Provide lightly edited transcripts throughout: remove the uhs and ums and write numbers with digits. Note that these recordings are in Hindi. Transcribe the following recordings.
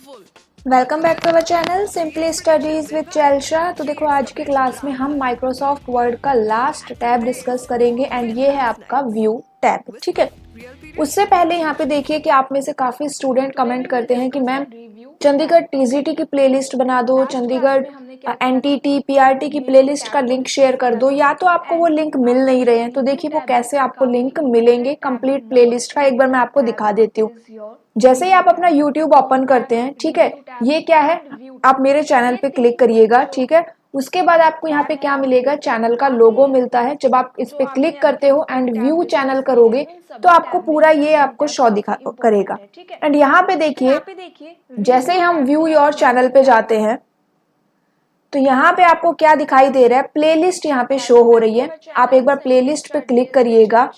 Welcome back to our channel simply studies with चैल्शा। तो देखो आज की क्लास में हम माइक्रोसॉफ्ट वर्ड का लास्ट टैब डिस्कस करेंगे एंड ये है आपका व्यू टैब। ठीक है, उससे पहले यहाँ पे देखिए कि आप में से काफ़ी स्टूडेंट कमेंट करते हैं कि मैम चंडीगढ़ टीजीटी की प्लेलिस्ट बना दो, चंडीगढ़ एनटीटी पीआरटी की प्लेलिस्ट का लिंक शेयर कर दो, या तो आपको वो लिंक मिल नहीं रहे हैं। तो देखिए वो कैसे आपको लिंक मिलेंगे कंप्लीट प्लेलिस्ट का, एक बार मैं आपको दिखा देती हूँ। जैसे ही आप अपना YouTube ओपन करते हैं, ठीक है, ये क्या है, आप मेरे चैनल पे क्लिक करिएगा। ठीक है, उसके बाद आपको यहाँ पे क्या मिलेगा, चैनल का लोगो मिलता है। जब आप इस पे क्लिक करते हो एंड व्यू चैनल करोगे तो आपको पूरा ये आपको शो दिखा करेगा। एंड यहाँ पे देखिए जैसे ही हम व्यू योर चैनल पे जाते हैं तो यहाँ पे आपको क्या दिखाई दे रहा है, प्लेलिस्ट यहाँ पे शो हो रही है। आप एक बार प्लेलिस्ट पे क्लिक करिएगा,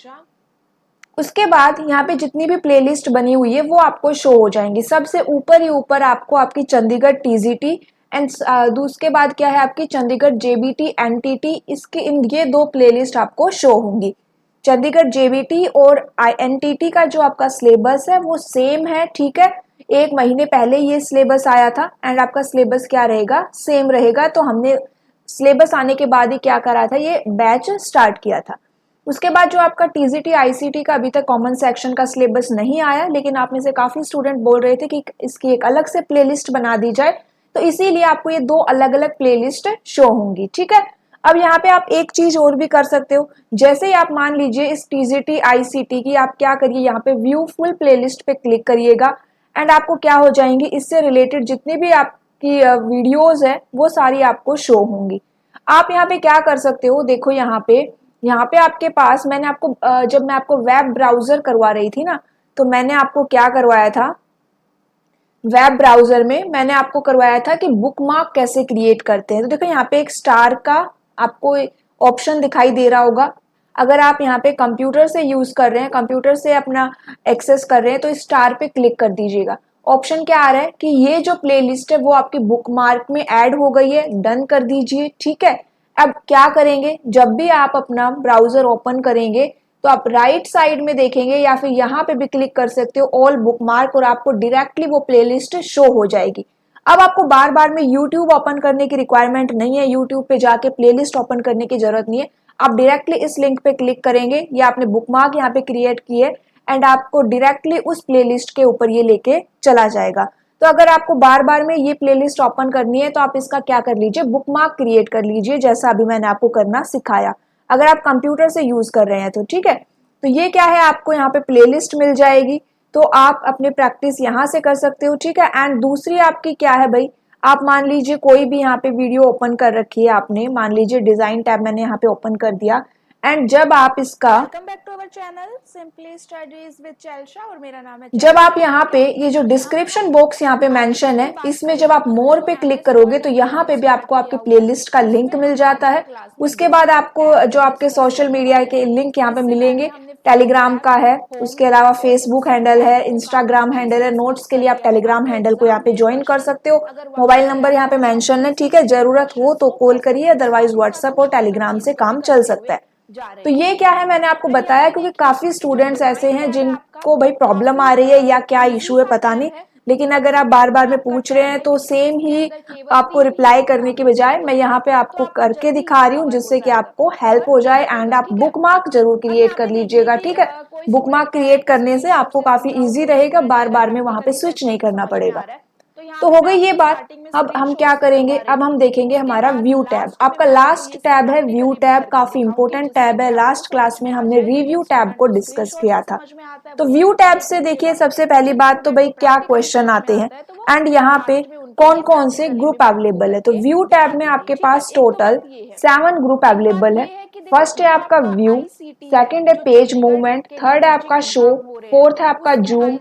उसके बाद यहाँ पे जितनी भी प्लेलिस्ट बनी हुई है वो आपको शो हो जाएंगी। सबसे ऊपर ही ऊपर आपको आपकी चंडीगढ़ टीजीटी एंड उसके बाद क्या है आपकी चंडीगढ़ जेबीटी एनटीटी, इसके ये दो प्लेलिस्ट आपको शो होंगी। चंडीगढ़ जेबीटी और एनटीटी का जो आपका सिलेबस है वो सेम है। ठीक है, एक महीने पहले ये सिलेबस आया था एंड आपका सिलेबस क्या रहेगा, सेम रहेगा। तो हमने सिलेबस आने के बाद ही क्या करा था, ये बैच स्टार्ट किया था। उसके बाद जो आपका टीजीटी आईसीटी का अभी तक कॉमन सेक्शन का सिलेबस नहीं आया, लेकिन आप में से काफी स्टूडेंट बोल रहे थे कि इसकी एक अलग से प्लेलिस्ट बना दी जाए, तो इसीलिए आपको ये दो अलग अलग प्लेलिस्ट शो होंगी। ठीक है, अब यहाँ पे आप एक चीज और भी कर सकते हो। जैसे ही आप मान लीजिए इस टीजीटी आईसीटी की आप क्या करिए, यहाँ पे व्यू फुल प्लेलिस्ट पे क्लिक करिएगा एंड आपको क्या हो जाएंगी, इससे रिलेटेड जितनी भी आपकी वीडियोज है वो सारी आपको शो होंगी। आप यहाँ पे क्या कर सकते हो, देखो यहाँ पे आपके पास मैंने आपको जब मैं आपको वेब ब्राउजर करवा रही थी ना, तो मैंने आपको क्या करवाया था, वेब ब्राउजर में मैंने आपको करवाया था कि बुकमार्क कैसे क्रिएट करते हैं। तो देखो यहाँ पे एक स्टार का आपको ऑप्शन दिखाई दे रहा होगा। अगर आप यहाँ पे कंप्यूटर से यूज कर रहे हैं, कंप्यूटर से अपना एक्सेस कर रहे हैं, तो स्टार पे क्लिक कर दीजिएगा। ऑप्शन क्या आ रहा है कि ये जो प्लेलिस्ट है वो आपकी बुकमार्क में ऐड हो गई है, डन कर दीजिए। ठीक है, अब क्या करेंगे, जब भी आप अपना ब्राउजर ओपन करेंगे तो आप राइट साइड में देखेंगे या फिर यहाँ पे भी क्लिक कर सकते हो ऑल बुकमार्क, और आपको डायरेक्टली वो प्लेलिस्ट शो हो जाएगी। अब आपको बार बार में यूट्यूब ओपन करने की रिक्वायरमेंट नहीं है, यूट्यूब पे जाके प्लेलिस्ट ओपन करने की जरूरत नहीं है। आप डायरेक्टली इस लिंक पे क्लिक करेंगे, या आपने बुकमार्क यहाँ पे क्रिएट की है एंड आपको डायरेक्टली उस प्लेलिस्ट के ऊपर ये लेके चला जाएगा। तो अगर आपको बार बार में ये प्लेलिस्ट ओपन करनी है तो आप इसका क्या कर लीजिए, बुकमार्क क्रिएट कर लीजिए, जैसा अभी मैंने आपको करना सिखाया, अगर आप कंप्यूटर से यूज कर रहे हैं तो। ठीक है, तो ये क्या है, आपको यहाँ पे प्लेलिस्ट मिल जाएगी, तो आप अपने प्रैक्टिस यहाँ से कर सकते हो। ठीक है, एंड दूसरी आपकी क्या है भाई, आप मान लीजिए कोई भी यहाँ पे वीडियो ओपन कर रखी है आपने, मान लीजिए डिजाइन टैब मैंने यहाँ पे ओपन कर दिया एंड जब आप इसका, welcome back to our channel simply studies with चैल्शा और मेरा नाम है, जब आप यहाँ पे ये जो डिस्क्रिप्शन बॉक्स यहाँ पे मेंशन है, इसमें जब आप मोर पे क्लिक करोगे तो यहाँ पे भी आपको आपके प्लेलिस्ट का लिंक मिल जाता है। उसके बाद आपको जो आपके सोशल मीडिया के लिंक यहाँ पे मिलेंगे, टेलीग्राम का है, उसके अलावा फेसबुक हैंडल है, इंस्टाग्राम हैंडल है, नोट्स के लिए आप टेलीग्राम हैंडल को यहाँ पे ज्वाइन कर सकते हो। मोबाइल नंबर यहाँ पे मेंशन है। ठीक है, जरूरत हो तो कॉल करिए, अदरवाइज व्हाट्सएप और टेलीग्राम से काम चल सकता है। तो ये क्या है, मैंने आपको बताया क्योंकि काफी स्टूडेंट्स ऐसे हैं जिनको भाई प्रॉब्लम आ रही है या क्या इशू है पता नहीं, लेकिन अगर आप बार बार में पूछ रहे हैं तो सेम ही आपको रिप्लाई करने के बजाय मैं यहाँ पे आपको करके दिखा रही हूँ, जिससे कि आपको हेल्प हो जाए। एंड आप बुकमार्क जरूर क्रिएट कर लीजिएगा। ठीक है, बुकमार्क क्रिएट करने से आपको काफी इजी रहेगा, बार बार में वहां पे स्विच नहीं करना पड़ेगा। तो हो गई ये बात। अब हम क्या करेंगे, अब हम देखेंगे हमारा व्यू टैब। आपका लास्ट टैब है व्यू टैब, काफी इंपॉर्टेंट टैब है। लास्ट क्लास में हमने रिव्यू टैब को डिस्कस किया था। तो व्यू टैब से देखिए सबसे पहली बात तो भाई क्या क्वेश्चन आते हैं एंड यहाँ पे कौन कौन से ग्रुप अवेलेबल है। तो व्यू टैब में आपके पास टोटल 7 ग्रुप अवेलेबल है। फर्स्ट है आपका व्यू, सेकंड है पेज मूवमेंट, थर्ड है आपका शो, फोर्थ है आपका जूम,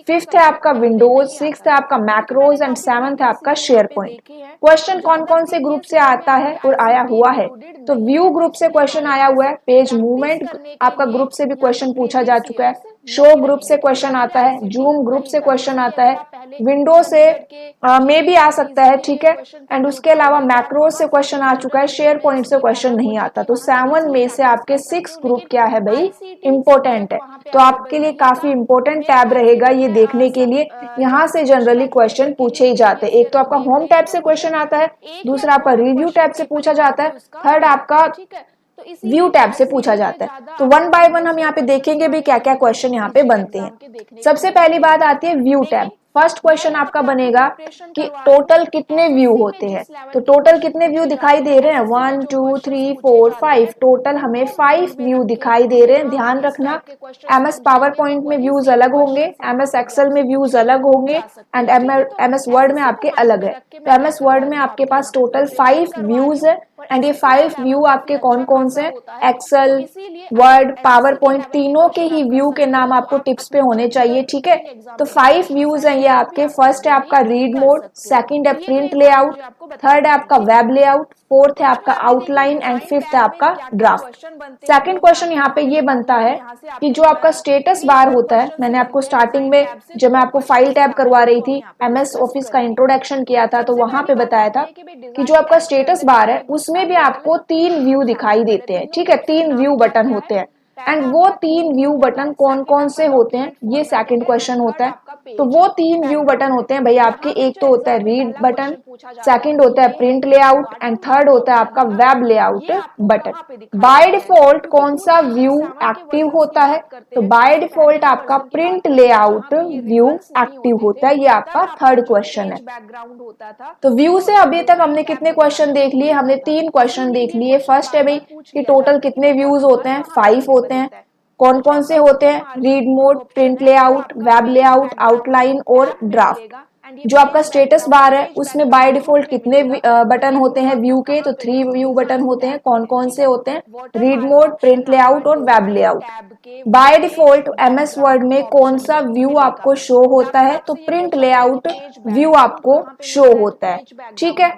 फिफ्थ है आपका विंडोज, सिक्स्थ है आपका मैक्रोज एंड सेवंथ है आपका शेयर पॉइंट। क्वेश्चन कौन कौन से ग्रुप से आता है और आया हुआ है, तो व्यू ग्रुप से क्वेश्चन आया हुआ है, पेज मूवमेंट आपका ग्रुप से भी क्वेश्चन पूछा जा चुका है, शो ग्रुप से क्वेश्चन आता है, जूम ग्रुप से क्वेश्चन आता है, विंडो से में भी आ सकता है, ठीक है। एंड उसके अलावा मैक्रो से क्वेश्चन आ चुका है, शेयर पॉइंट से क्वेश्चन नहीं आता। तो 7 में से आपके 6 ग्रुप क्या है भाई, इंपॉर्टेंट है। तो आपके लिए काफी इंपॉर्टेंट टैब रहेगा ये देखने के लिए। यहाँ से जनरली क्वेश्चन पूछे ही जाते हैं। एक तो आपका होम टैब से क्वेश्चन आता है, दूसरा आपका रिव्यू टैब से पूछा जाता है, थर्ड आपका व्यू टैब से पूछा जाता है। तो वन बाय वन हम यहाँ पे देखेंगे भी क्या क्या क्वेश्चन यहाँ पे बनते हैं। सबसे पहली बात आती है व्यू टैब। फर्स्ट क्वेश्चन आपका बनेगा कि टोटल कितने व्यू होते हैं। तो टोटल कितने व्यू दिखाई दे रहे हैं, 1 2 3 4 5, टोटल हमें 5 व्यू दिखाई दे रहे हैं। ध्यान रखना MS पावर पॉइंट में व्यूज अलग होंगे, MS एक्सेल में व्यूज अलग होंगे एंड MS वर्ड में आपके अलग है। तो MS वर्ड में आपके पास टोटल 5 व्यूज है एंड ये 5 व्यू आपके कौन कौन से, एक्सेल, वर्ड, पावर पॉइंट, तीनों के ही व्यू के नाम आपको टिप्स पे होने चाहिए, ठीक है। तो 5 व्यूज हैं ये आपके। फर्स्ट है आपका रीड मोड, सेकंड है प्रिंट लेआउट, थर्ड है आपका वेब लेआउट, फोर्थ है आपका आउटलाइन एंड फिफ्थ है आपका ड्राफ्ट। सेकंड क्वेश्चन यहाँ पे ये बनता है कि जो आपका स्टेटस बार होता है, मैंने आपको स्टार्टिंग में जब मैं आपको फाइल टैब करवा रही थी, MS ऑफिस का इंट्रोडक्शन किया था, तो वहां पे बताया था कि जो आपका स्टेटस बार है उसमें भी आपको 3 व्यू दिखाई देते हैं, ठीक है। 3 व्यू बटन होते हैं एंड वो 3 व्यू बटन कौन कौन से होते हैं, ये सेकंड क्वेश्चन होता है। तो वो 3 व्यू बटन होते हैं भाई आपके, एक तो होता है रीड बटन, सेकंड होता है प्रिंट लेआउट एंड थर्ड होता है आपका web layout button. By default कौन सा व्यू एक्टिव होता है, तो बाय डिफॉल्ट आपका प्रिंट लेआउट व्यू एक्टिव होता है। ये आपका थर्ड क्वेश्चन है। तो व्यू से अभी तक हमने कितने क्वेश्चन देख लिए, हमने 3 क्वेश्चन देख लिए। फर्स्ट है भाई कि टोटल कितने व्यूज होते हैं, 5 होते हैं। कौन कौन से होते हैं, read mode, print layout, web layout, outline और ड्राफ्ट। जो आपका स्टेटस बार है उसमें बाय डिफॉल्ट कितने बटन होते हैं व्यू के, तो 3 व्यू बटन होते हैं। कौन कौन से होते हैं, रीड मोड, प्रिंट लेआउट और web layout. By default MS word में कौन सा व्यू आपको शो होता है, तो प्रिंट लेआउट व्यू आपको शो होता है, ठीक है।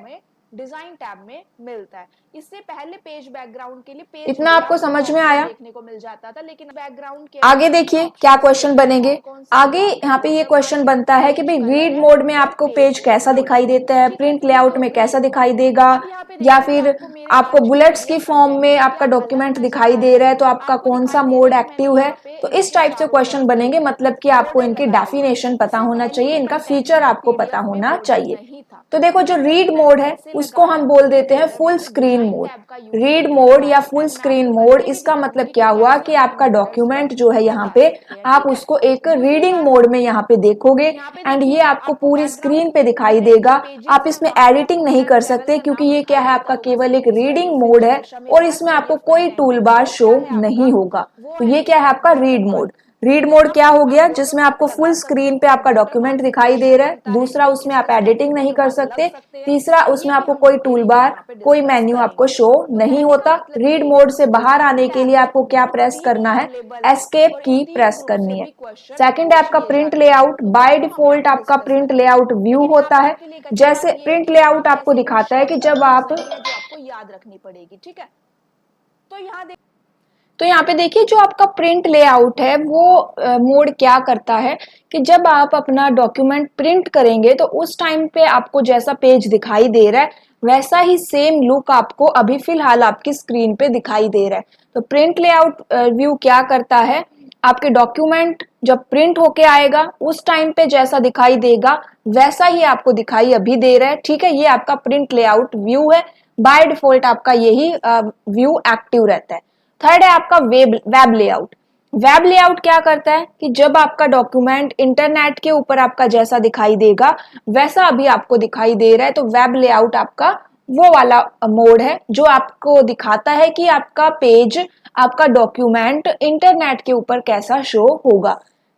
डिजाइन टैब में मिलता है। इससे पहले पेज बैकग्राउंड के लिए पेज इतना आपको समझ में आया, देखने को मिल जाता था, लेकिन बैकग्राउंड के आगे देखिए क्या क्वेश्चन बनेंगे। आगे यहाँ पे ये क्वेश्चन बनता है कि भाई रीड मोड में आपको पेज कैसा दिखाई देता है, प्रिंट लेआउट में कैसा दिखाई देगा, या फिर आपको बुलेट्स की फॉर्म में आपका डॉक्यूमेंट दिखाई दे रहा है तो आपका कौन सा मोड एक्टिव है। तो इस टाइप से क्वेश्चन बनेंगे, मतलब कि आपको इनकी डेफिनेशन पता होना चाहिए, इनका फीचर आपको पता होना चाहिए। तो देखो जो रीड मोड है उसको हम बोल देते हैं full screen mode. Read mode या फुल स्क्रीन मोड, इसका मतलब क्या हुआ कि आपका डॉक्यूमेंट जो है यहाँ पे आप उसको एक रीडिंग मोड में यहाँ पे देखोगे एंड ये आपको पूरी स्क्रीन पे दिखाई देगा। आप इसमें एडिटिंग नहीं कर सकते क्योंकि ये क्या है, आपका केवल एक रीडिंग मोड है और इसमें आपको कोई टूल बार शो नहीं होगा। तो ये क्या है आपका रीड मोड। रीड मोड क्या हो गया, जिसमें आपको फुल स्क्रीन पे आपका डॉक्यूमेंट दिखाई दे रहा है। दूसरा, उसमें आप एडिटिंग नहीं कर सकते। तीसरा, उसमें आपको कोई टूल बार, कोई मेन्यू आपको शो नहीं होता। रीड मोड से बाहर आने के लिए आपको क्या प्रेस करना है, एस्केप की प्रेस करनी है। सेकंड है आपका प्रिंट लेआउट। बाय डिफॉल्ट आपका प्रिंट लेआउट व्यू होता है। जैसे प्रिंट लेआउट आपको दिखाता है कि जब आप याद रखनी पड़ेगी, ठीक है। तो यहाँ पे देखिए जो आपका प्रिंट लेआउट है वो मोड क्या करता है कि जब आप अपना डॉक्यूमेंट प्रिंट करेंगे तो उस टाइम पे आपको जैसा पेज दिखाई दे रहा है वैसा ही सेम लुक आपको अभी फिलहाल आपकी स्क्रीन पे दिखाई दे रहा है। तो प्रिंट लेआउट व्यू क्या करता है, आपके डॉक्यूमेंट जब प्रिंट होके आएगा उस टाइम पे जैसा दिखाई देगा वैसा ही आपको दिखाई अभी दे रहा है, ठीक है। ये आपका प्रिंट लेआउट व्यू है। बाय डिफॉल्ट आपका यही व्यू एक्टिव रहता है। थर्ड है आपका वेब लेआउट। वेब लेआउट क्या करता है कि जब आपका डॉक्यूमेंट इंटरनेट के ऊपर आपका जैसा दिखाई देगा वैसा अभी आपको दिखाई दे रहा है। तो वेब लेआउट आपका वो वाला मोड है जो आपको दिखाता है कि आपका पेज, आपका डॉक्यूमेंट इंटरनेट के ऊपर कैसा शो होगा।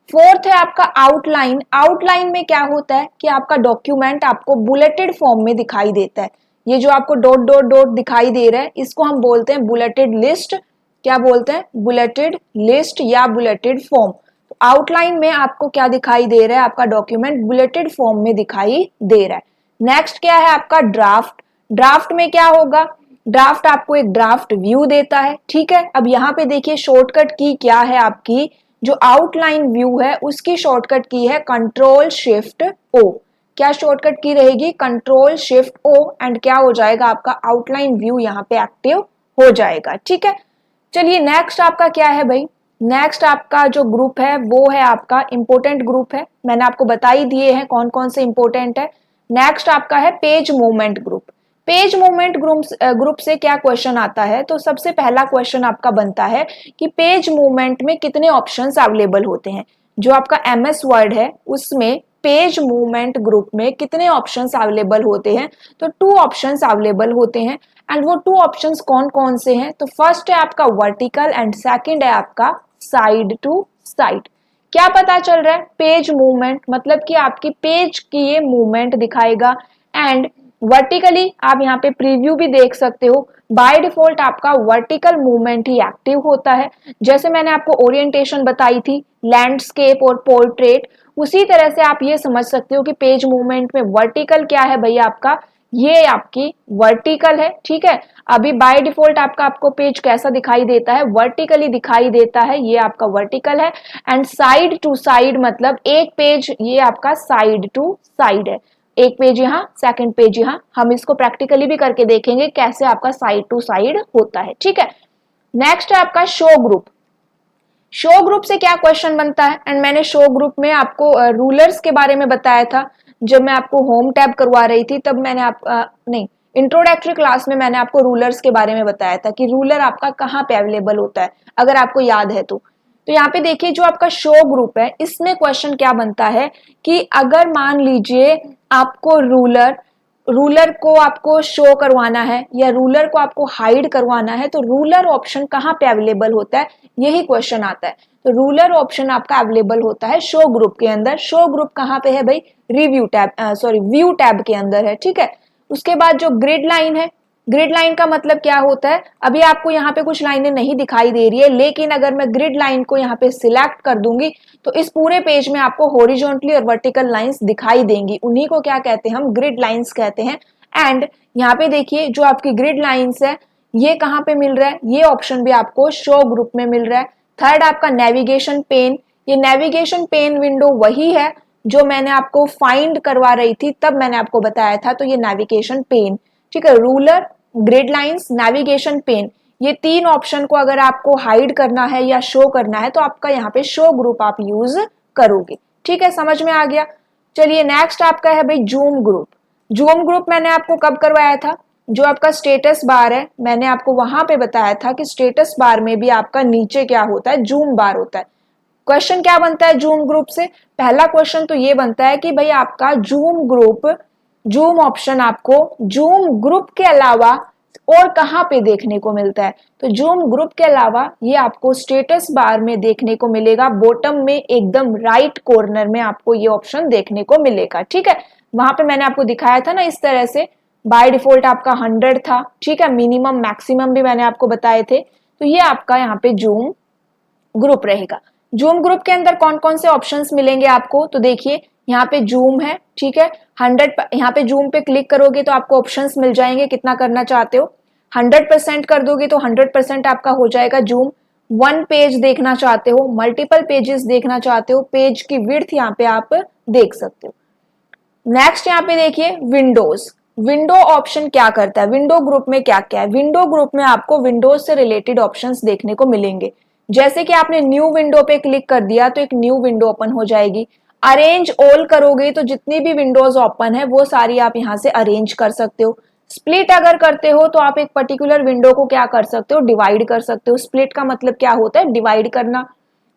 फोर्थ है आपका आउटलाइन। आउटलाइन में क्या होता है कि आपका डॉक्यूमेंट आपको बुलेटेड फॉर्म में दिखाई देता है। ये जो आपको डॉट डॉट डॉट दिखाई दे रहा है इसको हम बोलते हैं बुलेटेड लिस्ट। क्या बोलते हैं, बुलेटेड लिस्ट या बुलेटेड फॉर्म। तो आउटलाइन में आपको क्या दिखाई दे रहा है, आपका डॉक्यूमेंट बुलेटेड फॉर्म में दिखाई दे रहा है। नेक्स्ट क्या है आपका ड्राफ्ट। ड्राफ्ट में क्या होगा, ड्राफ्ट आपको एक ड्राफ्ट व्यू देता है, ठीक है। अब यहाँ पे देखिए शॉर्टकट की क्या है आपकी, जो आउटलाइन व्यू है उसकी शॉर्टकट की है कंट्रोल शिफ्ट ओ। क्या शॉर्टकट की रहेगी? कंट्रोल शिफ्ट ओ, एंड क्या हो जाएगा आपका आउटलाइन व्यू यहाँ पे एक्टिव हो जाएगा। ठीक है, चलिए नेक्स्ट आपका क्या है भाई? नेक्स्ट आपका जो ग्रुप है वो है आपका इंपोर्टेंट ग्रुप है, मैंने आपको बता ही दिए हैं कौन कौन से इंपोर्टेंट है। नेक्स्ट आपका है page movement group. Page movement group से क्या क्वेश्चन आता है? तो सबसे पहला क्वेश्चन आपका बनता है कि पेज मूवमेंट में कितने ऑप्शंस अवेलेबल होते हैं। जो आपका एमएस वर्ड है उसमें पेज मूवमेंट ग्रुप में कितने ऑप्शंस अवेलेबल होते हैं? तो 2 ऑप्शंस अवेलेबल होते हैं, एंड वो 2 ऑप्शंस कौन कौन से हैं? तो फर्स्ट है आपका वर्टिकल एंड सेकंड है आपका साइड टू साइड। क्या पता चल रहा है? पेज मूवमेंट मतलब कि आपकी पेज की ये मूवमेंट दिखाएगा, एंड वर्टिकली आप यहाँ पे प्रीव्यू भी देख सकते हो। बाय डिफॉल्ट आपका वर्टिकल मूवमेंट ही एक्टिव होता है। जैसे मैंने आपको ओरिएंटेशन बताई थी, लैंडस्केप और पोर्ट्रेट, उसी तरह से आप ये समझ सकते हो कि पेज मूवमेंट में वर्टिकल क्या है भैया आपका? ये आपकी वर्टिकल है। ठीक है, अभी बाय डिफॉल्ट आपको पेज कैसा दिखाई देता है? वर्टिकली दिखाई देता है, ये आपका वर्टिकल है। एंड साइड टू साइड मतलब एक पेज ये आपका साइड टू साइड है, एक पेज यहाँ सेकंड पेज यहाँ। हम इसको प्रैक्टिकली भी करके देखेंगे कैसे आपका साइड टू साइड होता है। ठीक है, नेक्स्ट है आपका शो ग्रुप। शो ग्रुप से क्या क्वेश्चन बनता है? एंड मैंने शो ग्रुप में आपको रूलर्स के बारे में बताया था जब मैं आपको होम टैब करवा रही थी, तब मैंने नहीं, इंट्रोडक्टरी क्लास में मैंने आपको रूलर्स के बारे में बताया था कि रूलर आपका कहाँ पे अवेलेबल होता है, अगर आपको याद है तो। यहाँ पे देखिए जो आपका शो ग्रुप है इसमें क्वेश्चन क्या बनता है कि अगर मान लीजिए आपको रूलर को आपको शो करवाना है या रूलर को आपको हाइड करवाना है, तो रूलर ऑप्शन कहाँ पे अवेलेबल होता है, यही क्वेश्चन आता है। तो रूलर ऑप्शन आपका अवेलेबल होता है शो ग्रुप के अंदर। शो ग्रुप कहाँ पे है भाई? व्यू टैब के अंदर है। ठीक है, उसके बाद जो ग्रिड लाइन है, ग्रिड लाइन का मतलब क्या होता है? अभी आपको यहाँ पे कुछ लाइनें नहीं दिखाई दे रही है, लेकिन अगर मैं ग्रिड लाइन को यहाँ पे सिलेक्ट कर दूंगी तो इस पूरे पेज में आपको हॉरिजॉन्टली और वर्टिकल लाइंस दिखाई देंगी। उन्हीं को क्या कहते हैं? हम ग्रिड लाइंस कहते हैं। एंड यहाँ पे देखिए जो आपकी ग्रिड लाइंस है ये कहाँ पे मिल रहा है? ये ऑप्शन भी आपको शो ग्रुप में मिल रहा है। थर्ड आपका नेविगेशन पेन। ये नेविगेशन पेन विंडो वही है जो मैंने आपको फाइंड करवा रही थी, तब मैंने आपको बताया था। तो ये नेविगेशन पेन, ठीक है, ruler, grid lines, navigation pen, ये 3 ऑप्शन को अगर आपको हाइड करना है या शो करना है तो आपका यहाँ पे शो ग्रुप आप यूज करोगे। ठीक है, समझ में आ गया। चलिए नेक्स्ट आपका है भाई जूम ग्रुप। जूम ग्रुप मैंने आपको कब करवाया था? जो आपका स्टेटस बार है, मैंने आपको वहां पे बताया था कि स्टेटस बार में भी आपका नीचे क्या होता है? जूम बार होता है। क्वेश्चन क्या बनता है जूम ग्रुप से? पहला क्वेश्चन तो ये बनता है कि भाई आपका जूम ऑप्शन आपको जूम ग्रुप के अलावा और कहां पे देखने को मिलता है? तो जूम ग्रुप के अलावा ये आपको स्टेटस बार में देखने को मिलेगा, बॉटम में एकदम राइट कॉर्नर में आपको ये ऑप्शन देखने को मिलेगा। ठीक है, वहां पे मैंने आपको दिखाया था ना इस तरह से। बाय डिफॉल्ट आपका 100 था। ठीक है, मिनिमम मैक्सिमम भी मैंने आपको बताए थे। तो ये आपका यहाँ पे जूम ग्रुप रहेगा। जूम ग्रुप के अंदर कौन कौन से ऑप्शंस मिलेंगे आपको? तो देखिए यहाँ पे जूम है। ठीक है, 100, यहाँ पे जूम पे क्लिक करोगे तो आपको ऑप्शंस मिल जाएंगे कितना करना चाहते हो। 100% कर दोगे तो 100% आपका हो जाएगा जूम। 1 पेज देखना चाहते हो, मल्टीपल पेजेस देखना चाहते हो, पेज की विड्थ यहाँ पे आप देख सकते हो। नेक्स्ट यहाँ पे देखिए विंडोज। विंडो ऑप्शन क्या करता है? विंडो ग्रुप में क्या क्या है? विंडो ग्रुप में आपको विंडोज से रिलेटेड ऑप्शंस देखने को मिलेंगे। जैसे कि आपने न्यू विंडो पे क्लिक कर दिया तो एक न्यू विंडो ओपन हो जाएगी। अरेंज ऑल करोगे तो जितनी भी विंडोज ओपन है वो सारी आप यहाँ से अरेंज कर सकते हो। स्प्लिट अगर करते हो तो आप एक पर्टिकुलर विंडो को क्या कर सकते हो? डिवाइड कर सकते हो। स्प्लिट का मतलब क्या होता है? डिवाइड करना।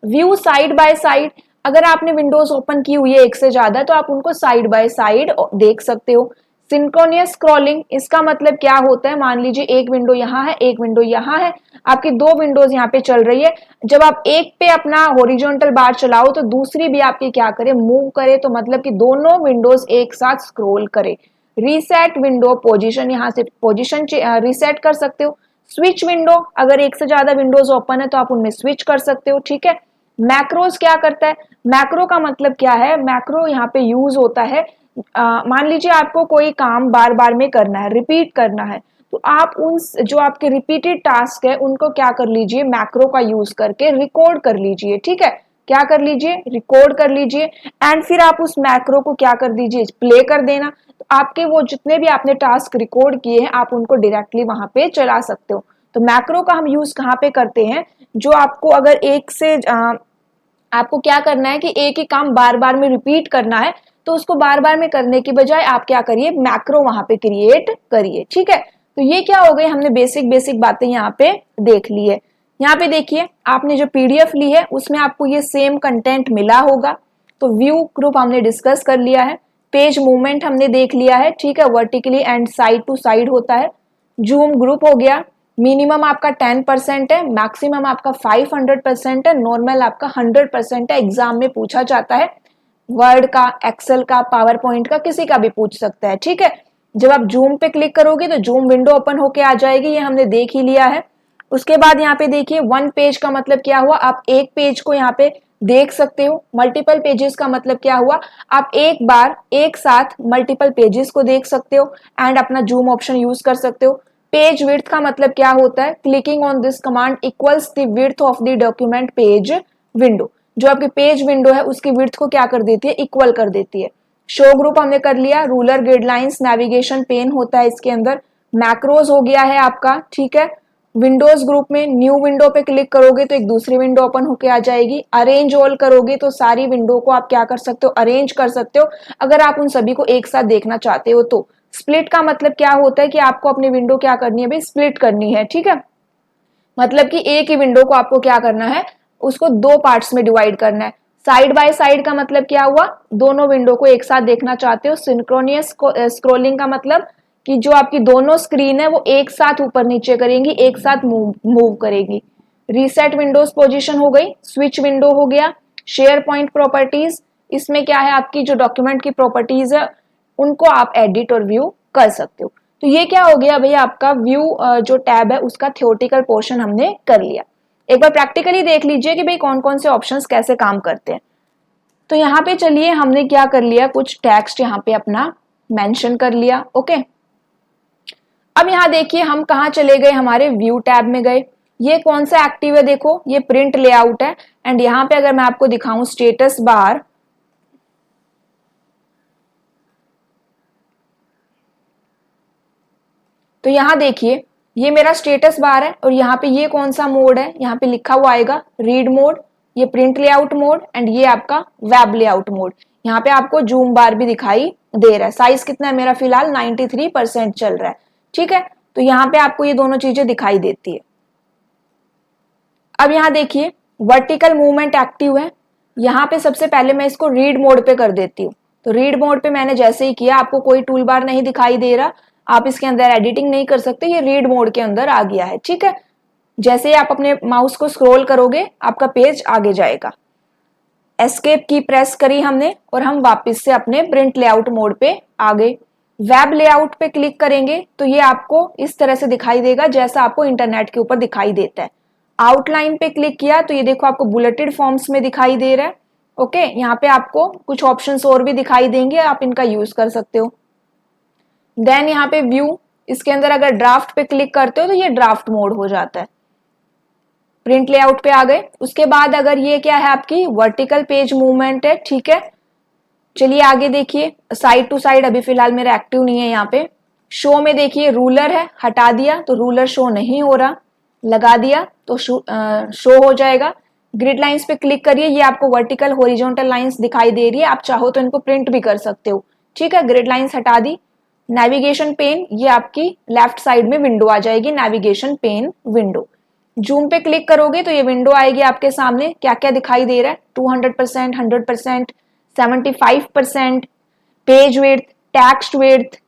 व्यू साइड बाय साइड, अगर आपने विंडोज ओपन की हुई है एक से ज्यादा तो आप उनको साइड बाय साइड देख सकते हो। सिंक्रोनियस स्क्रॉलिंग, इसका मतलब क्या होता है? मान लीजिए एक विंडो यहाँ है, एक विंडो यहाँ है, आपकी 2 विंडोज यहाँ पे चल रही है। जब आप एक पे अपना हॉरिजॉन्टल बार चलाओ तो दूसरी भी आपकी क्या करे? मूव करे। तो मतलब कि दोनों विंडोज एक साथ स्क्रॉल करे। रीसेट विंडो पोजीशन, यहाँ से पोजीशन रीसेट कर सकते हो। स्विच विंडो, अगर एक से ज्यादा विंडोज ओपन है तो आप उनमें स्विच कर सकते हो। ठीक है, मैक्रोज क्या करता है? मैक्रो का मतलब क्या है? मैक्रो यहाँ पे यूज होता है, मान लीजिए आपको कोई काम बार बार में करना है, रिपीट करना है, तो आप उन जो आपके रिपीटेड टास्क है उनको क्या कर लीजिए? मैक्रो का यूज करके रिकॉर्ड कर लीजिए। ठीक है, क्या कर लीजिए, रिकॉर्ड कर लीजिए एंड फिर आप उस मैक्रो को क्या कर दीजिए, प्ले कर देना। तो आपके वो जितने भी आपने टास्क रिकॉर्ड किए हैं आप उनको डायरेक्टली वहां पे चला सकते हो। तो मैक्रो का हम यूज कहाँ पे करते हैं, जो आपको अगर एक से आपको क्या करना है कि एक ही काम बार बार में रिपीट करना है, तो उसको बार बार में करने की बजाय आप क्या करिए, मैक्रो वहां पे क्रिएट करिए। ठीक है, तो ये क्या हो गई, हमने बेसिक बेसिक बातें यहाँ पे देख ली है। यहाँ पे देखिए आपने जो पीडीएफ ली है उसमें आपको ये सेम कंटेंट मिला होगा। तो व्यू ग्रुप हमने डिस्कस कर लिया है, पेज मूवमेंट हमने देख लिया है, ठीक है, vertically and side to side होता है। जूम ग्रुप हो गया, मिनिमम आपका 10% है, मैक्सिमम आपका 500% है, नॉर्मल आपका 100% है। एग्जाम में पूछा जाता है, वर्ड का, एक्सेल का, पावर पॉइंट का, किसी का भी पूछ सकता है। ठीक है, जब आप जूम पे क्लिक करोगे तो जूम विंडो ओपन होके आ जाएगी, ये हमने देख ही लिया है। उसके बाद यहाँ पे देखिए वन पेज का मतलब क्या हुआ, आप एक पेज को यहाँ पे देख सकते हो। मल्टीपल पेजेस का मतलब क्या हुआ, आप एक बार एक साथ मल्टीपल पेजेस को देख सकते हो एंड अपना जूम ऑप्शन यूज कर सकते हो। पेज विड्थ का मतलब क्या होता है, clicking on this command equals the width of the document page window. जो आपकी पेज विंडो है उसकी विड्थ को क्या कर देती है, इक्वल कर देती है। शो ग्रुप हमने कर लिया, रूलर गाइडलाइंस नेविगेशन पेन होता है इसके अंदर। मैक्रोज हो गया है आपका, ठीक है। विंडोज ग्रुप में न्यू विंडो पे क्लिक करोगे तो एक दूसरी विंडो ओपन होके आ जाएगी। अरेंज ऑल करोगे तो सारी विंडो को आप क्या कर सकते हो, अरेंज कर सकते हो, अगर आप उन सभी को एक साथ देखना चाहते हो तो। स्प्लिट का मतलब क्या होता है कि आपको अपनी विंडो क्या करनी है भाई, स्प्लिट करनी है। ठीक है, मतलब कि एक ही विंडो को आपको क्या करना है, उसको दो पार्ट्स में डिवाइड करना है। साइड बाय साइड का मतलब क्या हुआ, दोनों विंडो को एक साथ देखना चाहते हो। सिंक्रोनियस स्क्रोलिंग का मतलब कि जो आपकी दोनों स्क्रीन है वो एक साथ ऊपर नीचे करेंगी, एक साथ मूव करेगी। रीसेट विंडोज पोजीशन हो गई, स्विच विंडो हो गया। शेयर पॉइंट प्रॉपर्टीज, इसमें क्या है, आपकी जो डॉक्यूमेंट की प्रॉपर्टीज है उनको आप एडिट और व्यू कर सकते हो। तो ये क्या हो गया भैया, आपका व्यू जो टैब है उसका थ्योरेटिकल पोर्शन हमने कर लिया। एक बार प्रैक्टिकली देख लीजिए कि भाई कौन कौन से ऑप्शंस कैसे काम करते हैं। तो यहाँ पे चलिए हमने क्या कर लिया, कुछ टेक्स्ट यहाँ पे अपना मेंशन कर लिया। ओके, अब यहाँ देखिए हम कहाँ चले गए, हमारे व्यू टैब में गए। ये कौन सा एक्टिव है, देखो ये प्रिंट लेआउट है। एंड यहाँ पे अगर मैं आपको दिखाऊं स्टेटस बार, तो यहाँ देखिए ये मेरा स्टेटस बार है और यहाँ पे ये कौन सा मोड है, यहाँ पे लिखा हुआ आएगा रीड मोड, ये प्रिंट लेआउट मोड एंड ये आपका वेब लेआउट मोड। यहाँ पे आपको जूम बार भी दिखाई दे रहा है। साइज कितना है मेरा, फिलहाल 93% चल रहा है। ठीक है, तो यहाँ पे आपको ये दोनों चीजें दिखाई देती है। अब यहाँ देखिए वर्टिकल मूवमेंट एक्टिव है। यहाँ पे सबसे पहले मैं इसको रीड मोड पे कर देती हूँ। तो रीड मोड पे मैंने जैसे ही किया, आपको कोई टूल बार नहीं दिखाई दे रहा, आप इसके अंदर एडिटिंग नहीं कर सकते, ये रीड मोड के अंदर आ गया है। ठीक है, जैसे ही आप अपने माउस को स्क्रॉल करोगे आपका पेज आगे जाएगा। एस्केप की प्रेस करी हमने और हम वापस से अपने प्रिंट लेआउट मोड पे आ गए। वेब लेआउट पे क्लिक करेंगे तो ये आपको इस तरह से दिखाई देगा जैसा आपको इंटरनेट के ऊपर दिखाई देता है। आउटलाइन पे क्लिक किया तो ये देखो आपको बुलेटेड फॉर्म्स में दिखाई दे रहा है। ओके, यहाँ पे आपको कुछ ऑप्शंस और भी दिखाई देंगे, आप इनका यूज कर सकते हो। देन यहाँ पे व्यू, इसके अंदर अगर ड्राफ्ट पे क्लिक करते हो तो ये ड्राफ्ट मोड हो जाता है। प्रिंट लेआउट पे आ गए। उसके बाद अगर ये क्या है, आपकी वर्टिकल पेज मूवमेंट है। ठीक है, चलिए आगे देखिए, साइड टू साइड अभी फिलहाल मेरा एक्टिव नहीं है। यहाँ पे शो में देखिए रूलर है, हटा दिया तो रूलर शो नहीं हो रहा, लगा दिया तो शो हो जाएगा। ग्रिड लाइंस पे क्लिक करिए, ये आपको वर्टिकल हॉरिजॉन्टल लाइंस दिखाई दे रही है, आप चाहो तो इनको प्रिंट भी कर सकते हो। ठीक है, ग्रिड लाइंस हटा दी। नेविगेशन पेन, ये आपकी लेफ्ट साइड में विंडो आ जाएगी, नेविगेशन पेन विंडो। जूम पे क्लिक करोगे तो ये विंडो आएगी आपके सामने, क्या क्या दिखाई दे रहा है, 200%, 100%, 75%, पेज विड्थ, टेक्स्ट विड्थ,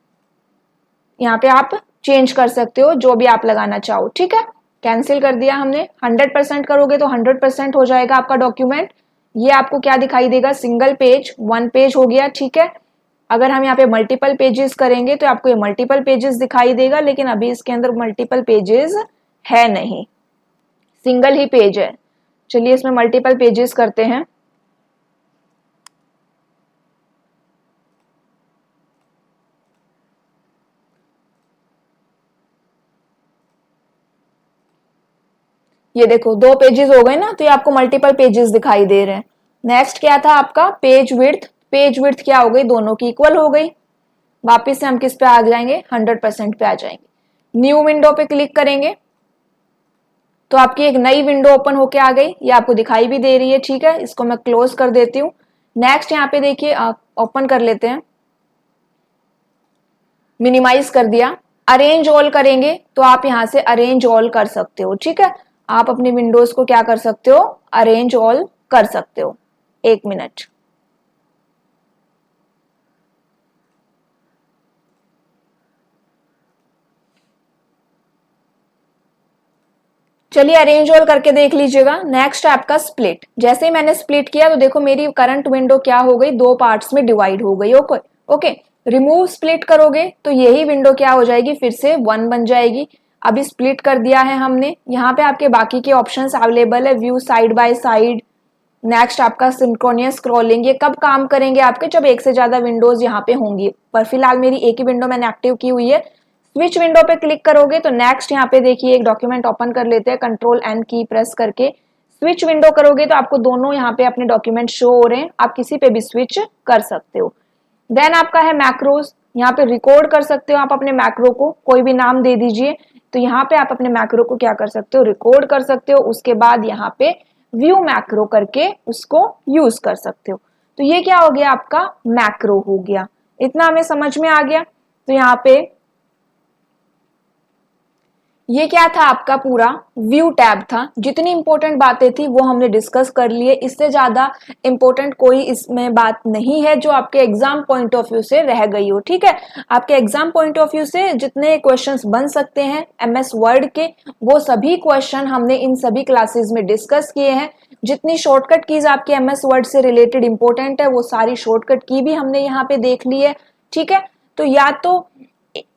यहाँ पे आप चेंज कर सकते हो जो भी आप लगाना चाहो। ठीक है, कैंसिल कर दिया हमने। 100% करोगे तो 100% हो जाएगा आपका डॉक्यूमेंट। ये आपको क्या दिखाई देगा, सिंगल पेज, वन पेज हो गया। ठीक है, अगर हम यहाँ पे मल्टीपल पेजेस करेंगे तो आपको ये मल्टीपल पेजेस दिखाई देगा, लेकिन अभी इसके अंदर मल्टीपल पेजेस है नहीं, सिंगल ही पेज है। चलिए इसमें मल्टीपल पेजेस करते हैं। ये देखो 2 पेजेस हो गए ना, तो ये आपको मल्टीपल पेजेस दिखाई दे रहे हैं। नेक्स्ट क्या था आपका पेज विड्थ क्या हो गई, दोनों की इक्वल हो गई। वापिस से हम किस पे आ जाएंगे, 100% पे आ जाएंगे। न्यू विंडो पे क्लिक करेंगे तो आपकी एक नई विंडो ओपन होके आ गई, ये आपको दिखाई भी दे रही है। ठीक है, इसको मैं क्लोज कर देती हूँ। नेक्स्ट यहाँ पे देखिए ओपन कर लेते हैं, मिनिमाइज कर दिया। अरेंज ऑल करेंगे तो आप यहां से अरेंज ऑल कर सकते हो। ठीक है, आप अपनी विंडोज को क्या कर सकते हो, अरेंज ऑल कर सकते हो। 1 मिनट। चलिए अरेंज ऑल करके देख लीजिएगा। नेक्स्ट है आपका स्प्लिट। जैसे ही मैंने स्प्लिट किया तो देखो मेरी करंट विंडो क्या हो गई, 2 पार्ट्स में डिवाइड हो गई। ओके, रिमूव स्प्लिट करोगे तो यही विंडो क्या हो जाएगी, फिर से 1 बन जाएगी। अभी स्प्लिट कर दिया है हमने। यहाँ पे आपके बाकी के ऑप्शंस अवेलेबल है, view side by side. Next आपका सिंक्रोनियस स्क्रॉलिंग, ये कब काम करेंगे आपके, जब एक से ज्यादा विंडोज यहाँ पे होंगी। पर फिलहाल मेरी एक ही विंडो मैंने एक्टिव की हुई है। स्विच विंडो पे क्लिक करोगे तो नेक्स्ट यहाँ पे देखिए एक डॉक्यूमेंट ओपन कर लेते हैं, कंट्रोल एन की प्रेस करके स्विच विंडो करोगे तो आपको दोनों यहाँ पे अपने डॉक्यूमेंट शो हो रहे हैं, आप किसी पे भी स्विच कर सकते हो। देन आपका है मैक्रोज, यहाँ पे रिकॉर्ड कर सकते हो आप अपने मैक्रो को, कोई भी नाम दे दीजिए। तो यहाँ पे आप अपने मैक्रो को क्या कर सकते हो, रिकॉर्ड कर सकते हो। उसके बाद यहाँ पे व्यू मैक्रो करके उसको यूज कर सकते हो। तो ये क्या हो गया, आपका मैक्रो हो गया। इतना हमें समझ में आ गया। तो यहाँ पे ये क्या था, आपका पूरा व्यू टैब था। जितनी इंपॉर्टेंट बातें थी वो हमने डिस्कस कर लिए, इससे ज्यादा इंपॉर्टेंट कोई इसमें बात नहीं है जो आपके एग्जाम पॉइंट ऑफ व्यू से रह गई हो। ठीक है, आपके एग्जाम पॉइंट ऑफ व्यू से जितने क्वेश्चंस बन सकते हैं एमएस वर्ड के, वो सभी क्वेश्चन हमने इन सभी क्लासेस में डिस्कस किए हैं। जितनी शॉर्टकट कीज आपके एमएस वर्ड से रिलेटेड इंपॉर्टेंट है वो सारी शॉर्टकट की भी हमने यहाँ पे देख ली है। ठीक है, तो या तो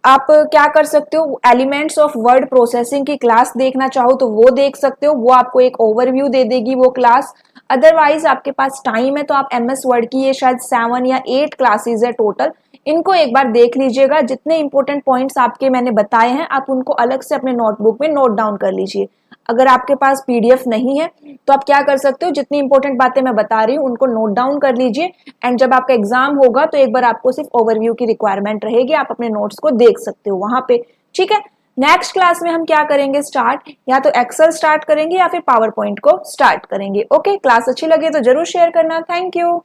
आप क्या कर सकते हो, एलिमेंट्स ऑफ वर्ड प्रोसेसिंग की क्लास देखना चाहो तो वो देख सकते हो, वो आपको एक ओवरव्यू दे देगी वो क्लास। अदरवाइज आपके पास टाइम है तो आप एमएस वर्ड की ये शायद 7 या 8 क्लासेस है टोटल, इनको एक बार देख लीजिएगा। जितने इंपॉर्टेंट पॉइंट्स आपके मैंने बताए हैं आप उनको अलग से अपने नोटबुक में नोट डाउन कर लीजिए। अगर आपके पास पीडीएफ नहीं है तो आप क्या कर सकते हो, जितनी इंपॉर्टेंट बातें मैं बता रही हूँ उनको नोट डाउन कर लीजिए। एंड जब आपका एग्जाम होगा तो एक बार आपको सिर्फ ओवरव्यू की रिक्वायरमेंट रहेगी, आप अपने नोट्स को देख सकते हो वहां पे। ठीक है, नेक्स्ट क्लास में हम क्या करेंगे स्टार्ट, या तो एक्सेल स्टार्ट करेंगे या फिर पावर पॉइंट को स्टार्ट करेंगे। ओके, क्लास अच्छी लगे तो जरूर शेयर करना। Thank you.